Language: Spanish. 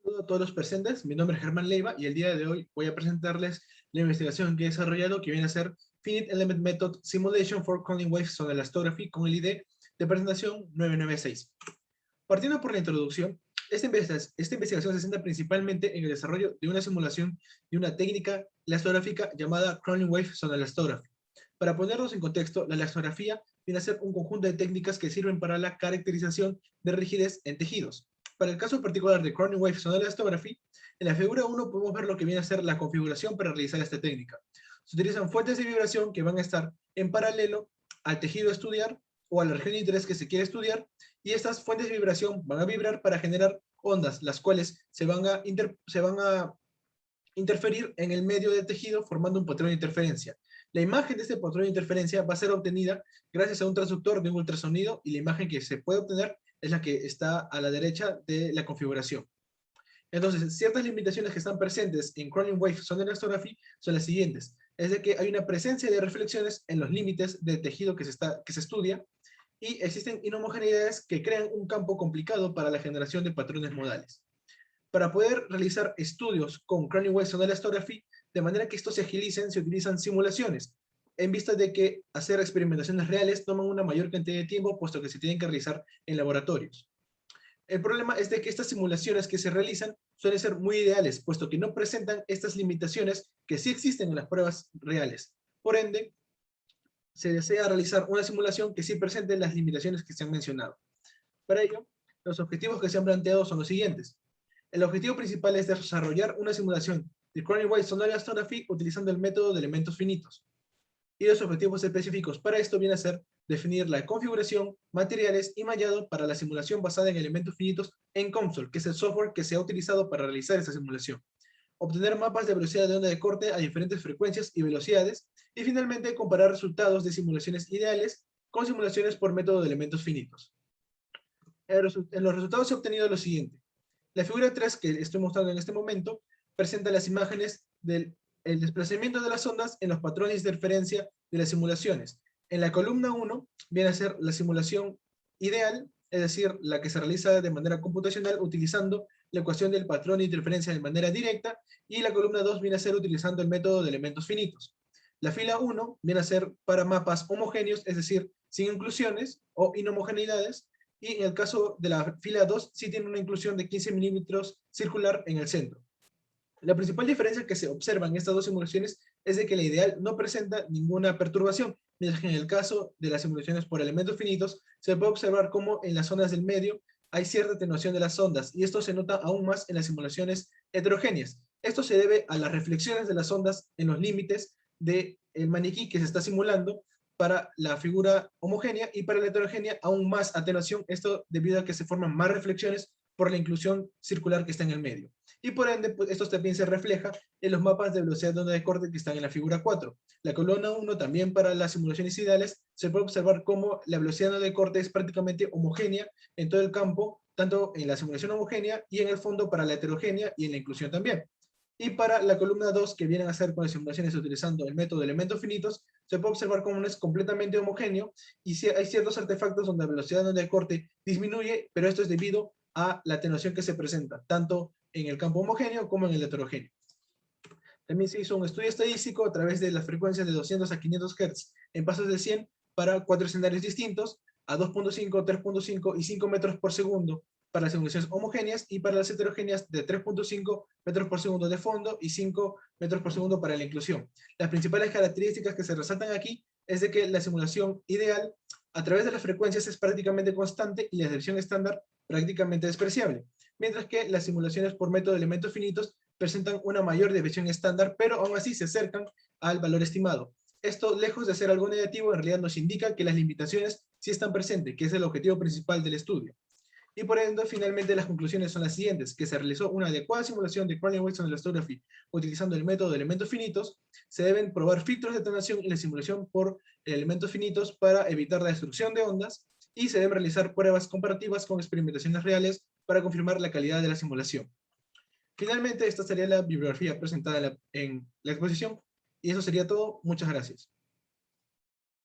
Saludos a todos los presentes, mi nombre es Germán Leiva y el día de hoy voy a presentarles la investigación que he desarrollado que viene a ser Finite Element Method Simulation for Crawling Waves on Elastography con el ID de presentación 996. Partiendo por la introducción, esta investigación se centra principalmente en el desarrollo de una simulación de una técnica elastográfica llamada Crawling Waves on Elastography. Para ponernos en contexto, la elastografía viene a ser un conjunto de técnicas que sirven para la caracterización de rigidez en tejidos. Para el caso particular de Crawling Wave Sonal Elastography, en la figura 1 podemos ver lo que viene a ser la configuración para realizar esta técnica. Se utilizan fuentes de vibración que van a estar en paralelo al tejido a estudiar o a la región de interés que se quiere estudiar, y estas fuentes de vibración van a vibrar para generar ondas, las cuales se van a interferir en el medio del tejido formando un patrón de interferencia. La imagen de este patrón de interferencia va a ser obtenida gracias a un transductor de un ultrasonido, y la imagen que se puede obtener es la que está a la derecha de la configuración. Entonces, ciertas limitaciones que están presentes en Crawling Wave Sonal Elastography son las siguientes. Es de que hay una presencia de reflexiones en los límites del tejido que se estudia, y existen inhomogeneidades que crean un campo complicado para la generación de patrones modales. Para poder realizar estudios con Crawling Wave Sonal Elastography, de manera que estos se agilicen, se utilizan simulaciones, en vista de que hacer experimentaciones reales toman una mayor cantidad de tiempo, puesto que se tienen que realizar en laboratorios. El problema es de que estas simulaciones que se realizan suelen ser muy ideales, puesto que no presentan estas limitaciones que sí existen en las pruebas reales. Por ende, se desea realizar una simulación que sí presente las limitaciones que se han mencionado. Para ello, los objetivos que se han planteado son los siguientes. El objetivo principal es desarrollar una simulación de Crawling Wave Sonal Elastography utilizando el método de elementos finitos. Y los objetivos específicos para esto viene a ser definir la configuración, materiales y mallado para la simulación basada en elementos finitos en COMSOL, que es el software que se ha utilizado para realizar esta simulación. Obtener mapas de velocidad de onda de corte a diferentes frecuencias y velocidades, y finalmente comparar resultados de simulaciones ideales con simulaciones por método de elementos finitos. En los resultados se ha obtenido lo siguiente. La figura 3 que estoy mostrando en este momento presenta las imágenes del desplazamiento de las ondas en los patrones de interferencia de las simulaciones. En la columna 1 viene a ser la simulación ideal, es decir, la que se realiza de manera computacional utilizando la ecuación del patrón de interferencia de manera directa, y la columna 2 viene a ser utilizando el método de elementos finitos. La fila 1 viene a ser para mapas homogéneos, es decir, sin inclusiones o inhomogeneidades, y en el caso de la fila 2 sí tiene una inclusión de 15 milímetros circular en el centro. La principal diferencia que se observa en estas dos simulaciones es de que la ideal no presenta ninguna perturbación, mientras que en el caso de las simulaciones por elementos finitos se puede observar cómo en las zonas del medio hay cierta atenuación de las ondas, y esto se nota aún más en las simulaciones heterogéneas. Esto se debe a las reflexiones de las ondas en los límites del maniquí que se está simulando para la figura homogénea, y para la heterogénea aún más atenuación, esto debido a que se forman más reflexiones por la inclusión circular que está en el medio. Y por ende, pues, esto también se refleja en los mapas de velocidad de onda de corte que están en la figura 4. La columna 1 también para las simulaciones ideales se puede observar cómo la velocidad de onda de corte es prácticamente homogénea en todo el campo, tanto en la simulación homogénea y en el fondo para la heterogénea y en la inclusión también. Y para la columna 2, que vienen a hacer con las simulaciones utilizando el método de elementos finitos, se puede observar cómo no es completamente homogéneo, y hay ciertos artefactos donde la velocidad de onda de corte disminuye, pero esto es debido a la atenuación que se presenta, tanto en el campo homogéneo como en el heterogéneo. También se hizo un estudio estadístico a través de las frecuencias de 200 a 500 Hz en pasos de 100 para 4 escenarios distintos, a 2.5, 3.5 y 5 metros por segundo para las simulaciones homogéneas, y para las heterogéneas de 3.5 metros por segundo de fondo y 5 metros por segundo para la inclusión. Las principales características que se resaltan aquí es de que la simulación ideal a través de las frecuencias es prácticamente constante y la desviación estándar prácticamente despreciable, mientras que las simulaciones por método de elementos finitos presentan una mayor desviación estándar, pero aún así se acercan al valor estimado. Esto, lejos de ser algo negativo, en realidad nos indica que las limitaciones sí están presentes, que es el objetivo principal del estudio. Y por ende, finalmente las conclusiones son las siguientes: que se realizó una adecuada simulación de Crawling Wave Sonal Elastography utilizando el método de elementos finitos. Se deben probar filtros de atenuación en la simulación por elementos finitos para evitar la destrucción de ondas, y se deben realizar pruebas comparativas con experimentaciones reales para confirmar la calidad de la simulación. Finalmente, esta sería la bibliografía presentada en la exposición, y eso sería todo. Muchas gracias.